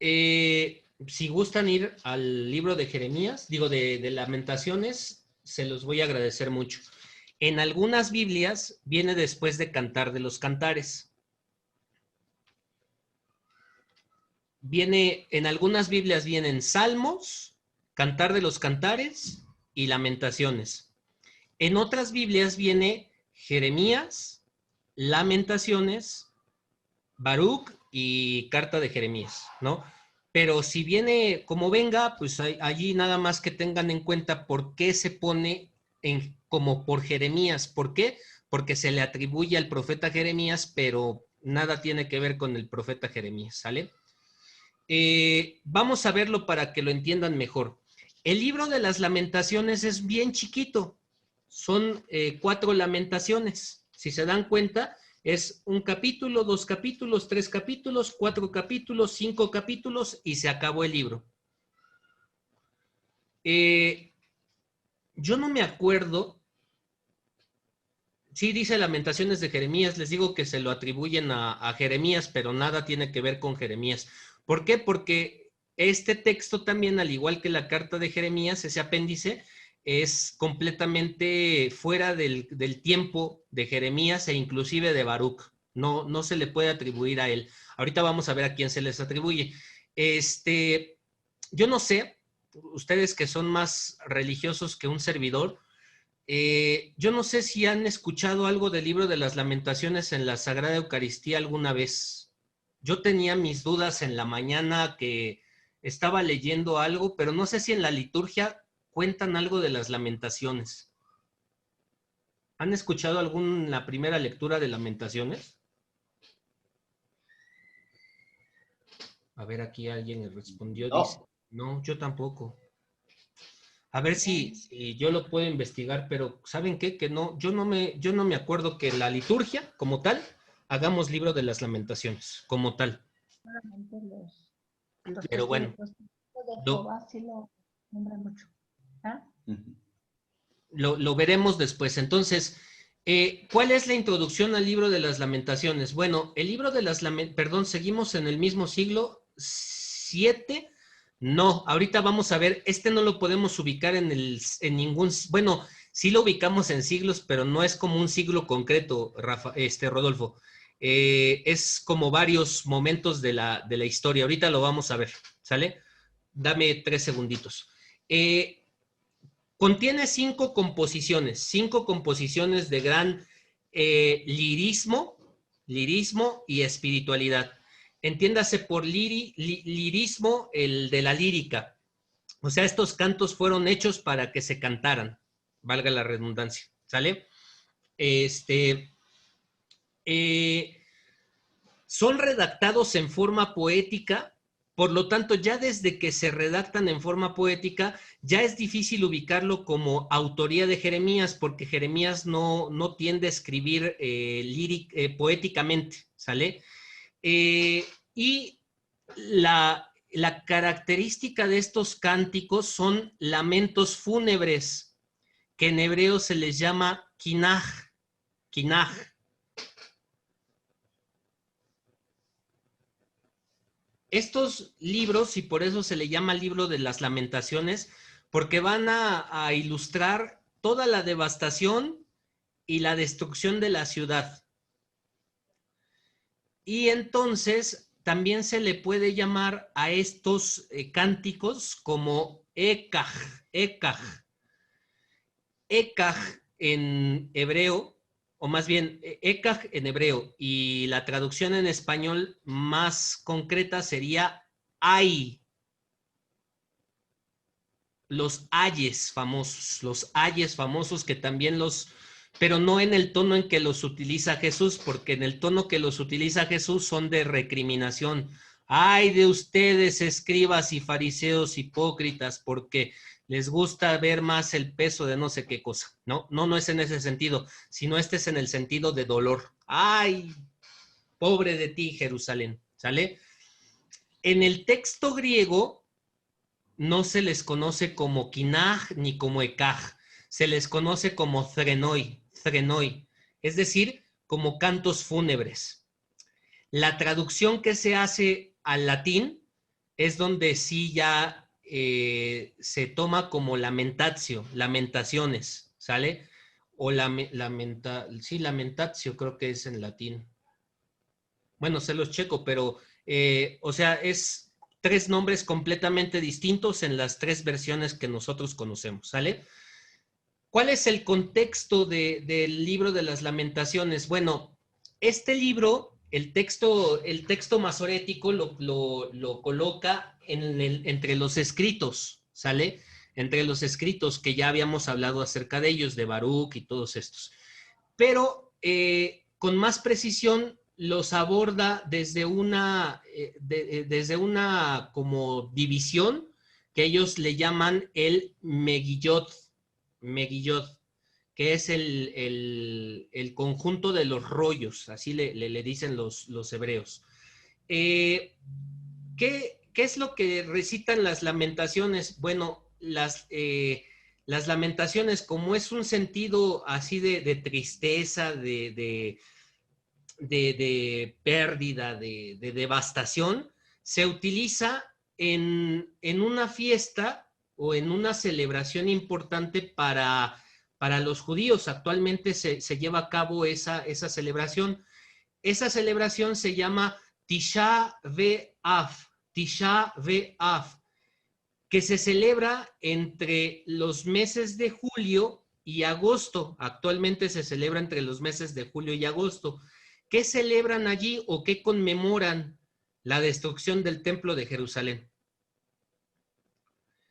Si gustan ir al libro de Jeremías, digo de Lamentaciones, se los voy a agradecer mucho. En algunas Biblias viene después de Cantar de los Cantares. En algunas Biblias vienen Salmos, Cantar de los Cantares y Lamentaciones. En otras Biblias viene Jeremías, Lamentaciones, Baruch y Carta de Jeremías, ¿no? Pero si viene como venga, pues allí nada más que tengan en cuenta por qué se pone como por Jeremías. ¿Por qué? Porque se le atribuye al profeta Jeremías, pero nada tiene que ver con el profeta Jeremías, ¿sale? Vamos a verlo para que lo entiendan mejor. El libro de las Lamentaciones es bien chiquito. Son 4 lamentaciones. Si se dan cuenta, es un capítulo, 2 capítulos, 3 capítulos, 4 capítulos, 5 capítulos y se acabó el libro. Yo no me acuerdo. Sí dice Lamentaciones de Jeremías, les digo que se lo atribuyen a Jeremías, pero nada tiene que ver con Jeremías. ¿Por qué? Porque este texto también, al igual que la carta de Jeremías, ese apéndice, es completamente fuera del tiempo de Jeremías e inclusive de Baruch. No se le puede atribuir a él. Ahorita vamos a ver a quién se les atribuye. Yo no sé, ustedes que son más religiosos que un servidor, yo no sé si han escuchado algo del libro de las Lamentaciones en la Sagrada Eucaristía alguna vez. Yo tenía mis dudas en la mañana que estaba leyendo algo, pero no sé si en la liturgia cuentan algo de las Lamentaciones. ¿Han escuchado la primera lectura de Lamentaciones? A ver, aquí alguien respondió, No. dice, no, yo tampoco. A ver si yo lo puedo investigar, pero ¿saben qué? Que no, yo no me acuerdo que la liturgia, como tal, hagamos libro de las Lamentaciones, como tal. Solamente Pero bueno. De Jehová sí lo nombran mucho. ¿Ah? Lo veremos después. Entonces, ¿Cuál es la introducción al libro de las lamentaciones? Bueno, el libro de las lamentaciones, perdón, seguimos en el mismo siglo 7. No, ahorita vamos a ver, no lo podemos ubicar en ningún, bueno, sí lo ubicamos en siglos, pero no es como un siglo concreto, Rodolfo. Es como varios momentos de la historia. Ahorita lo vamos a ver, ¿sale? Dame 3 segunditos. Contiene 5 composiciones de gran lirismo y espiritualidad. Entiéndase por lirismo el de la lírica. O sea, estos cantos fueron hechos para que se cantaran, valga la redundancia, ¿sale? Son redactados en forma poética, por lo tanto, ya desde que se redactan en forma poética, ya es difícil ubicarlo como autoría de Jeremías, porque Jeremías no tiende a escribir poéticamente, ¿sale? Y la característica de estos cánticos son lamentos fúnebres, que en hebreo se les llama kinaj. Estos libros, y por eso se le llama libro de las lamentaciones, porque van a ilustrar toda la devastación y la destrucción de la ciudad. Y entonces también se le puede llamar a estos cánticos como ekaj. Ekaj en hebreo, o más bien ekaj en hebreo, y la traducción en español más concreta sería ay. Los ayes famosos que también pero no en el tono en que los utiliza Jesús, porque en el tono que los utiliza Jesús son de recriminación. Ay de ustedes, escribas y fariseos hipócritas, porque les gusta ver más el peso de no sé qué cosa. No es en ese sentido, sino es en el sentido de dolor. Ay, pobre de ti, Jerusalén, ¿sale? En el texto griego no se les conoce como kinaj ni como ekaj, se les conoce como threnoi, es decir, como cantos fúnebres. La traducción que se hace al latín es donde sí ya se toma como lamentatio, lamentaciones, ¿sale? O lamentatio creo que es en latín. Bueno, se los checo, pero, o sea, es 3 nombres completamente distintos en las 3 versiones que nosotros conocemos, ¿sale? ¿Cuál es el contexto del libro de las lamentaciones? Bueno, este libro, el texto masorético lo coloca entre los escritos, ¿sale? Entre los escritos que ya habíamos hablado acerca de ellos, de Baruch y todos estos. Pero con más precisión los aborda desde una como división que ellos le llaman el Megillot, que es el conjunto de los rollos, así le dicen los hebreos. ¿Qué es lo que recitan las lamentaciones? Bueno, las lamentaciones, como es un sentido así de tristeza, de pérdida, de devastación, se utiliza en una fiesta o en una celebración importante para los judíos. Actualmente se lleva a cabo esa celebración. Esa celebración se llama Tisha B'Av, que se celebra entre los meses de julio y agosto. Actualmente se celebra entre los meses de julio y agosto. ¿Qué celebran allí o qué conmemoran? La destrucción del templo de Jerusalén.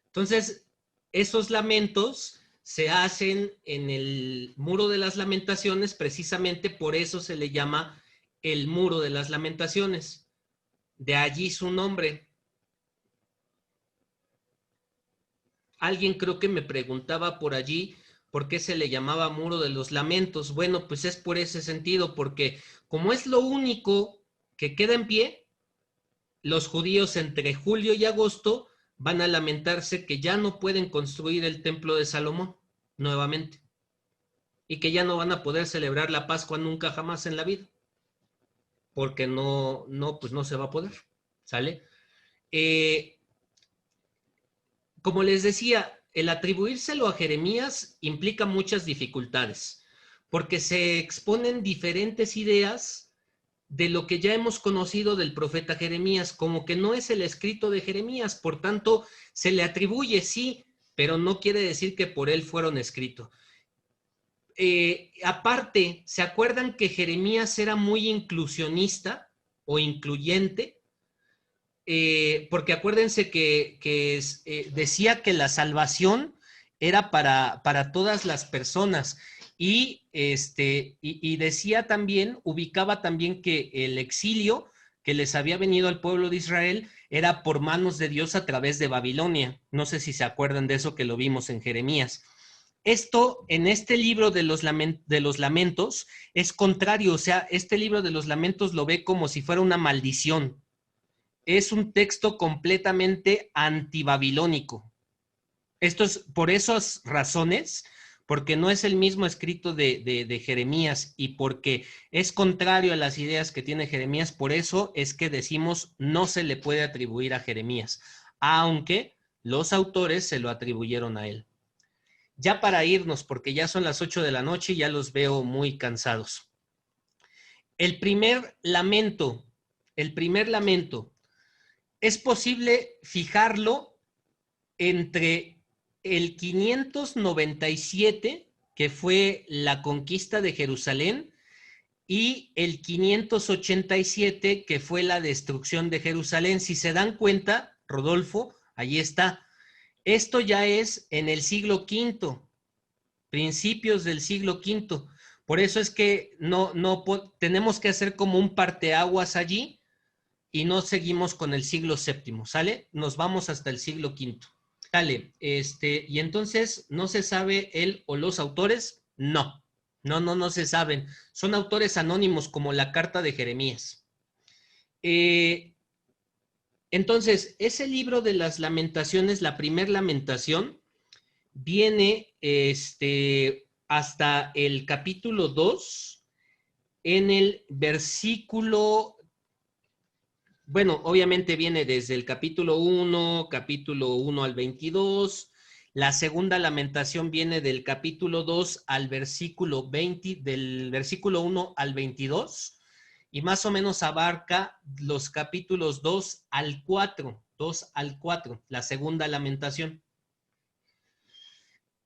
Entonces, esos lamentos se hacen en el Muro de las Lamentaciones, precisamente por eso se le llama el Muro de las Lamentaciones. De allí su nombre. Alguien creo que me preguntaba por allí por qué se le llamaba Muro de los Lamentos. Bueno, pues es por ese sentido, porque como es lo único que queda en pie, los judíos entre julio y agosto van a lamentarse que ya no pueden construir el templo de Salomón nuevamente. y que ya no van a poder celebrar la Pascua nunca jamás en la vida, porque pues no se va a poder, ¿sale? Como les decía, el atribuírselo a Jeremías implica muchas dificultades, porque se exponen diferentes ideas de lo que ya hemos conocido del profeta Jeremías, como que no es el escrito de Jeremías, por tanto, se le atribuye, sí, pero no quiere decir que por él fueron escritos. Aparte, ¿se acuerdan que Jeremías era muy inclusionista o incluyente? Porque acuérdense que decía que la salvación era para todas las personas y decía también, ubicaba también que el exilio que les había venido al pueblo de Israel era por manos de Dios a través de Babilonia. No sé si se acuerdan de eso, que lo vimos en Jeremías. Esto en este libro de los lamentos es contrario, o sea, este libro de los lamentos lo ve como si fuera una maldición. Es un texto completamente antibabilónico. Esto es por esas razones, porque no es el mismo escrito de Jeremías y porque es contrario a las ideas que tiene Jeremías, por eso es que decimos no se le puede atribuir a Jeremías, aunque los autores se lo atribuyeron a él. Ya para irnos, porque ya son las 8 de la noche y ya los veo muy cansados. El primer lamento, es posible fijarlo entre el 597, que fue la conquista de Jerusalén, y el 587, que fue la destrucción de Jerusalén. Si se dan cuenta, Rodolfo, ahí está. Esto ya es en el siglo V, principios del siglo V. Por eso es que tenemos que hacer como un parteaguas allí y no seguimos con el siglo VII, ¿sale? Nos vamos hasta el siglo V. Dale, y entonces, ¿no se sabe él o los autores? No se saben. Son autores anónimos como la carta de Jeremías. Entonces, ese libro de las lamentaciones, la primer lamentación, viene hasta el capítulo 2, en el versículo... Bueno, obviamente viene desde el capítulo 1 al 22. La segunda lamentación viene del capítulo 2 al versículo 20, del versículo 1 al 22, y más o menos abarca los capítulos 2 al 4, la segunda lamentación.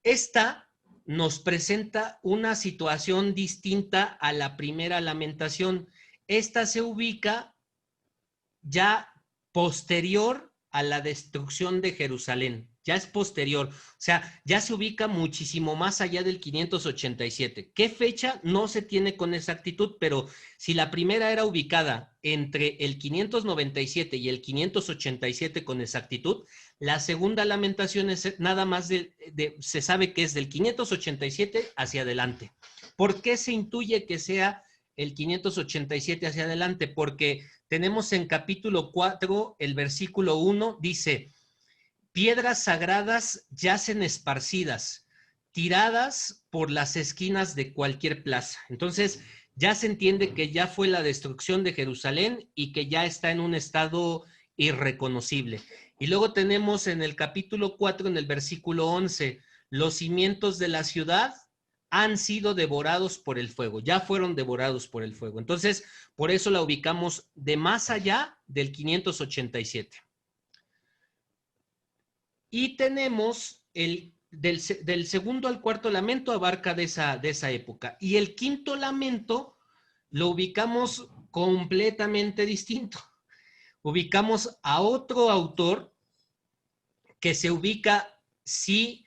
Esta nos presenta una situación distinta a la primera lamentación. Esta se ubica ya posterior a la destrucción de Jerusalén, ya es posterior, o sea, ya se ubica muchísimo más allá del 587. ¿Qué fecha? No se tiene con exactitud, pero si la primera era ubicada entre el 597 y el 587 con exactitud, la segunda lamentación es nada más se sabe que es del 587 hacia adelante. ¿Por qué se intuye que sea el 587 hacia adelante? Porque tenemos en capítulo 4, el versículo 1, dice: piedras sagradas yacen esparcidas, tiradas por las esquinas de cualquier plaza. Entonces, ya se entiende que ya fue la destrucción de Jerusalén y que ya está en un estado irreconocible. Y luego tenemos en el capítulo 4, en el versículo 11, los cimientos de la ciudad han sido devorados por el fuego, ya fueron devorados por el fuego. Entonces, por eso la ubicamos de más allá del 587. Y tenemos del segundo al cuarto lamento, abarca de esa época. Y el quinto lamento lo ubicamos completamente distinto. Ubicamos a otro autor que se ubica, sí,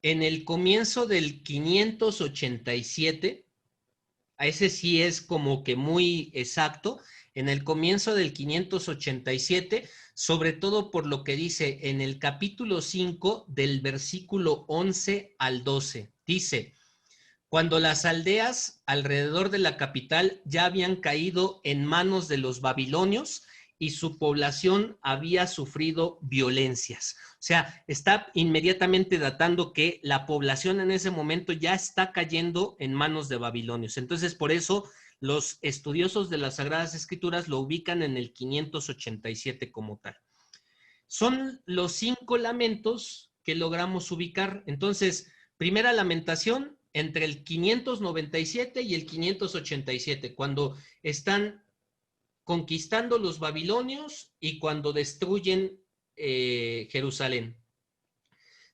en el comienzo del 587, a ese sí es como que muy exacto, en el comienzo del 587, sobre todo por lo que dice en el capítulo 5 del versículo 11 al 12. Dice: cuando las aldeas alrededor de la capital ya habían caído en manos de los babilonios y su población había sufrido violencias. O sea, está inmediatamente datando que la población en ese momento ya está cayendo en manos de babilonios. Entonces, por eso los estudiosos de las Sagradas Escrituras lo ubican en el 587 como tal. Son los 5 lamentos que logramos ubicar. Entonces, primera lamentación entre el 597 y el 587, cuando están conquistando los babilonios y cuando destruyen Jerusalén.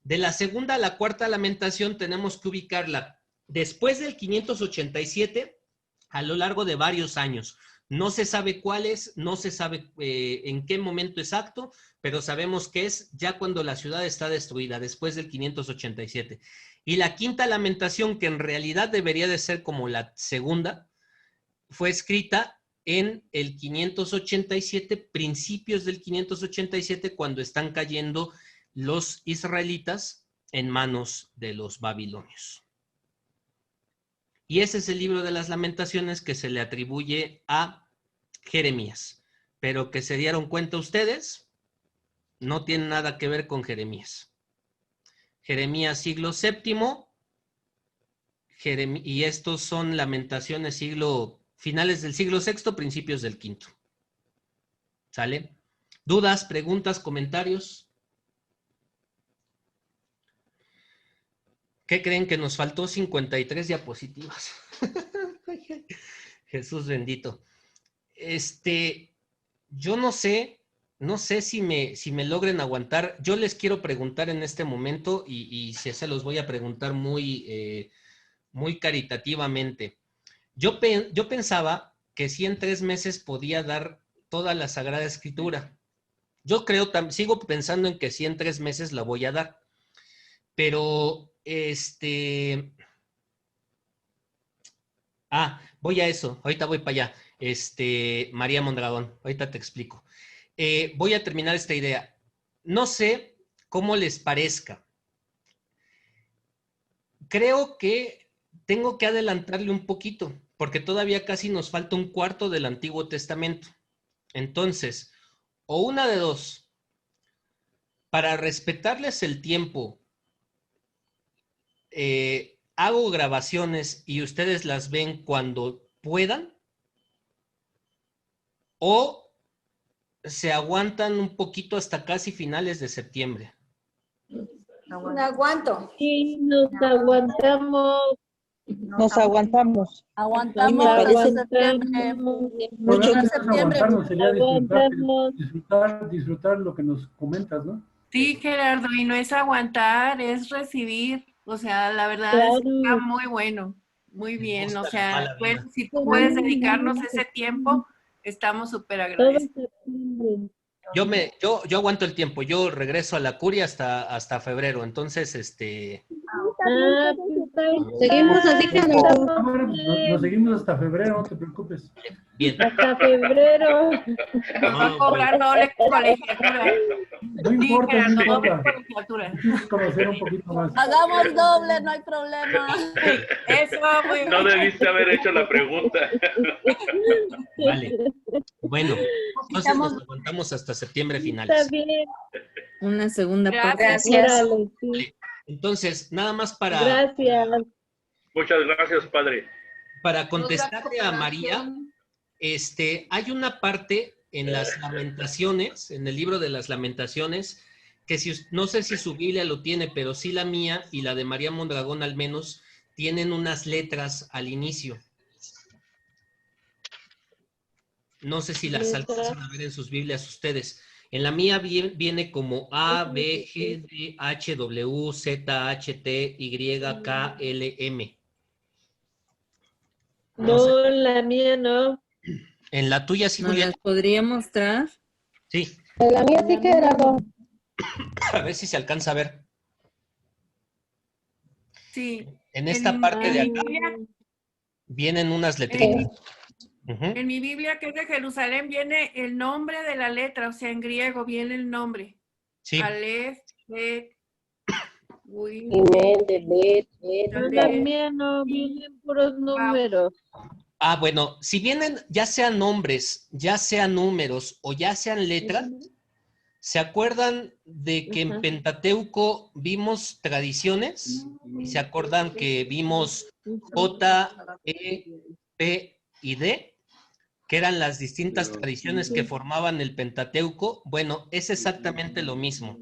De la segunda a la cuarta lamentación tenemos que ubicarla después del 587 a lo largo de varios años. No se sabe cuáles, no se sabe en qué momento exacto, pero sabemos que es ya cuando la ciudad está destruida, después del 587. Y la quinta lamentación, que en realidad debería de ser como la segunda, fue escrita en el 587, principios del 587, cuando están cayendo los israelitas en manos de los babilonios. Y ese es el libro de las lamentaciones que se le atribuye a Jeremías, pero que se dieron cuenta ustedes, no tiene nada que ver con Jeremías. Jeremías siglo VII, y estos son lamentaciones finales del siglo VI, principios del V. ¿Sale? ¿Dudas, preguntas, comentarios? ¿Qué creen? Que nos faltó 53 diapositivas. Jesús bendito. Yo no sé si me logren aguantar. Yo les quiero preguntar en este momento y se los voy a preguntar muy caritativamente. Yo pensaba que sí en 3 meses podía dar toda la Sagrada Escritura. Yo sigo pensando en que sí en 3 meses la voy a dar. Pero, voy a eso. Ahorita voy para allá. María Mondragón, ahorita te explico. Voy a terminar esta idea. No sé cómo les parezca. Creo que tengo que adelantarle un poquito, porque todavía casi nos falta un cuarto del Antiguo Testamento. Entonces, o una de dos, para respetarles el tiempo, hago grabaciones y ustedes las ven cuando puedan, o se aguantan un poquito hasta casi finales de septiembre. Me aguanto. Sí, nos aguantamos. Nos aguantamos. Aguantamos me parece hasta septiembre. Mucho Hasta septiembre. sería disfrutar lo que nos comentas, ¿no? Sí, Gerardo, y no es aguantar, es recibir. O sea, la verdad es que está muy bueno, muy bien. O sea, pues, si tú puedes dedicarnos ese tiempo, estamos súper agradecidos. Yo aguanto el tiempo. Yo regreso a la curia hasta febrero. Entonces, seguimos así que nos seguimos hasta febrero, no te preocupes. Bien. Hasta febrero. Nos va a cobrar doble colegiatura. No importa, Sí, no doble importa. colegiatura. Conocer un poquito más. Hagamos doble, no hay problema. Eso, muy bien. No debiste haber hecho la pregunta. Vale. Bueno, entonces nos aguantamos hasta septiembre finales. Está bien. Una segunda parte. Gracias. Vale. Entonces, nada más Gracias. Muchas gracias, padre. Para contestarle a María, hay una parte en las Lamentaciones, en el libro de las Lamentaciones, que no sé si su Biblia lo tiene, pero sí la mía y la de María Mondragón al menos, tienen unas letras al inicio. No sé si las alcanzan a ver en sus Biblias ustedes. En la mía viene como A, B, G, D, H, W, Z, H, T, Y, K, L, M. No, la mía no. En la tuya sí, ¿Nos Julián. las podría mostrar? Sí. La mía sí, Gerardo. A ver si se alcanza a ver. Sí. En esta parte de acá vienen unas letritas. En mi Biblia, que es de Jerusalén, viene el nombre de la letra, o sea, en griego viene el nombre. Sí. Aleph, Bet, La mía no, vienen puros números. Bueno, si vienen ya sean nombres, ya sean números o ya sean letras, ¿se acuerdan de que en Pentateuco vimos tradiciones? ¿Y se acuerdan que vimos J, E, P y D? Que eran las distintas tradiciones que formaban el Pentateuco. Bueno, es exactamente lo mismo.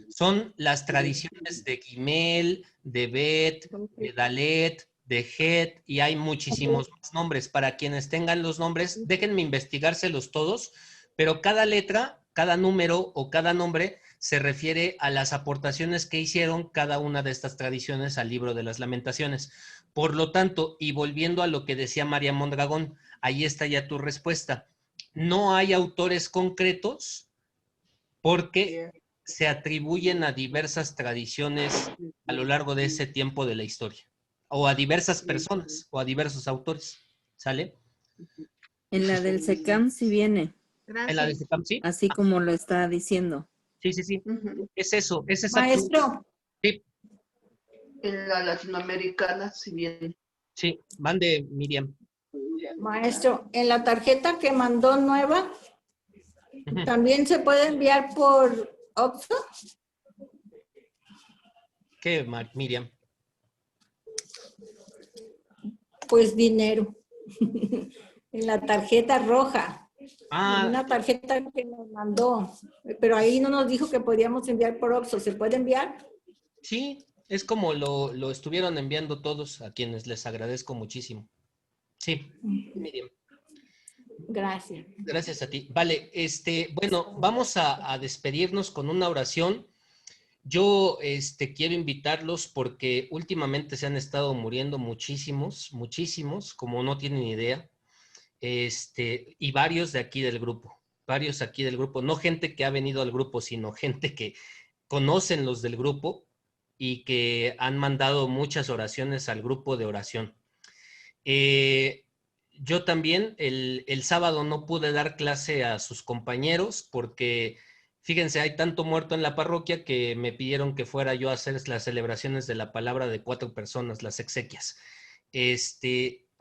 Son las tradiciones de Gimel, de Bet, de Dalet, de Het, y hay muchísimos más nombres. Para quienes tengan los nombres, déjenme investigárselos todos, pero cada letra, cada número o cada nombre se refiere a las aportaciones que hicieron cada una de estas tradiciones al libro de las Lamentaciones. Por lo tanto, y volviendo a lo que decía María Mondragón, ahí está ya tu respuesta. No hay autores concretos porque se atribuyen a diversas tradiciones a lo largo de ese tiempo de la historia, o a diversas personas, o a diversos autores. ¿Sale? En la del SECAM sí viene. En la del SECAM sí. Así como lo está diciendo. Sí, sí, sí. Es eso, es esa. Maestro. Sí. En la latinoamericana sí viene. Sí, van de Miriam. Maestro, en la tarjeta que mandó nueva, ¿también se puede enviar por OXXO? ¿Qué, Miriam? Pues dinero. En la tarjeta roja. Una tarjeta que nos mandó, pero ahí no nos dijo que podíamos enviar por OXXO. ¿Se puede enviar? Sí, es como lo estuvieron enviando todos, a quienes les agradezco muchísimo. Sí, Miriam. Gracias. Gracias a ti. Vale, bueno, vamos a despedirnos con una oración. Yo quiero invitarlos porque últimamente se han estado muriendo muchísimos, como no tienen idea. Y varios de aquí del grupo, no gente que ha venido al grupo, sino gente que conocen los del grupo y que han mandado muchas oraciones al grupo de oración. Yo también el sábado no pude dar clase a sus compañeros porque, fíjense, hay tanto muerto en la parroquia que me pidieron que fuera yo a hacer las celebraciones de la palabra de 4 personas, las exequias.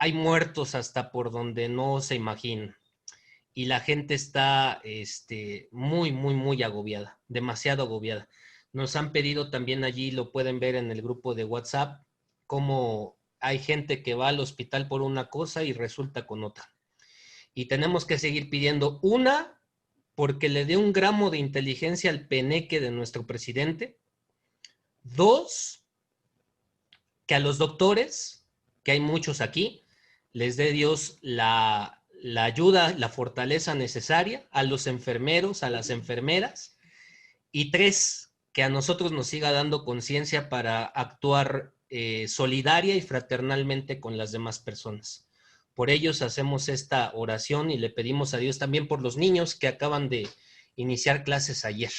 Hay muertos hasta por donde no se imaginan. Y la gente está muy, muy, muy agobiada, demasiado agobiada. Nos han pedido también allí, lo pueden ver en el grupo de WhatsApp, cómo hay gente que va al hospital por una cosa y resulta con otra. Y tenemos que seguir pidiendo, una, porque le dé un gramo de inteligencia al peneque de nuestro presidente. 2, que a los doctores, que hay muchos aquí, les dé Dios la ayuda, la fortaleza necesaria, a los enfermeros, a las enfermeras. Y 3, que a nosotros nos siga dando conciencia para actuar solidaria y fraternalmente con las demás personas. Por ellos hacemos esta oración y le pedimos a Dios también por los niños que acaban de iniciar clases ayer.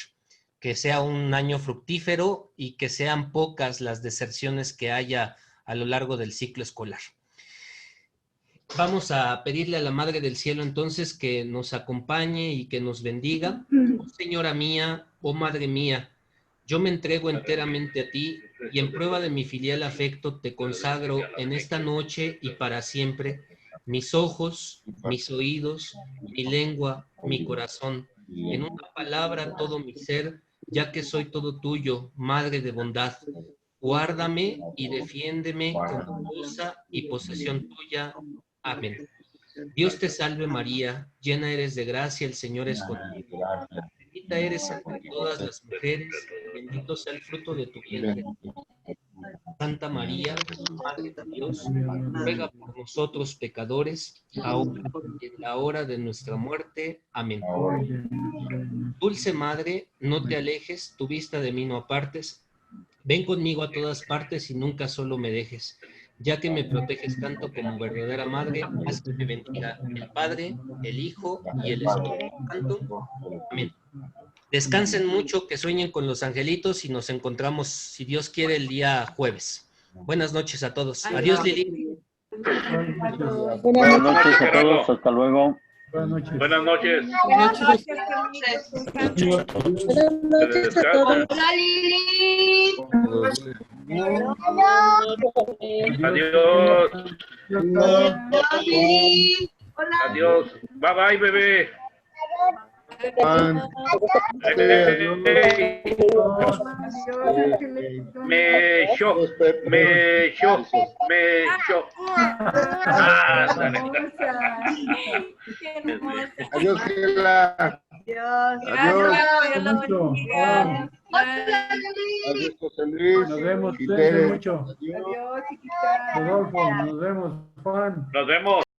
Que sea un año fructífero y que sean pocas las deserciones que haya a lo largo del ciclo escolar. Vamos a pedirle a la Madre del Cielo entonces que nos acompañe y que nos bendiga. Oh Señora mía, oh Madre mía, yo me entrego enteramente a ti y en prueba de mi filial afecto te consagro en esta noche y para siempre mis ojos, mis oídos, mi lengua, mi corazón, en una palabra todo mi ser, ya que soy todo tuyo, Madre de bondad. Guárdame y defiéndeme como cosa y posesión tuya. Amén. Dios te salve María, llena eres de gracia, el Señor es contigo. Bendita eres entre todas las mujeres, bendito sea el fruto de tu vientre. Santa María, Madre de Dios, ruega por nosotros pecadores, ahora y en la hora de nuestra muerte. Amén. Dulce Madre, no te alejes, tu vista de mí no apartes. Ven conmigo a todas partes y nunca solo me dejes. Ya que me proteges tanto como verdadera madre, haz que me bendiga el Padre, el Hijo y el Espíritu Santo. Amén. Descansen mucho, que sueñen con los angelitos y nos encontramos, si Dios quiere, el día jueves. Buenas noches a todos. Adiós, Lili. Buenas noches a todos. Hasta luego. Buenas noches. Buenas noches a todos. Hola, Lili. Adiós. Hola. Adiós. Bye bye, bebé. Me show. Adiós, Gela. Adiós. Adiós, José Luis. Nos vemos, Y cuídense Tere. mucho. Adiós, chiquita. Rodolfo, nos vemos, Juan. Nos vemos.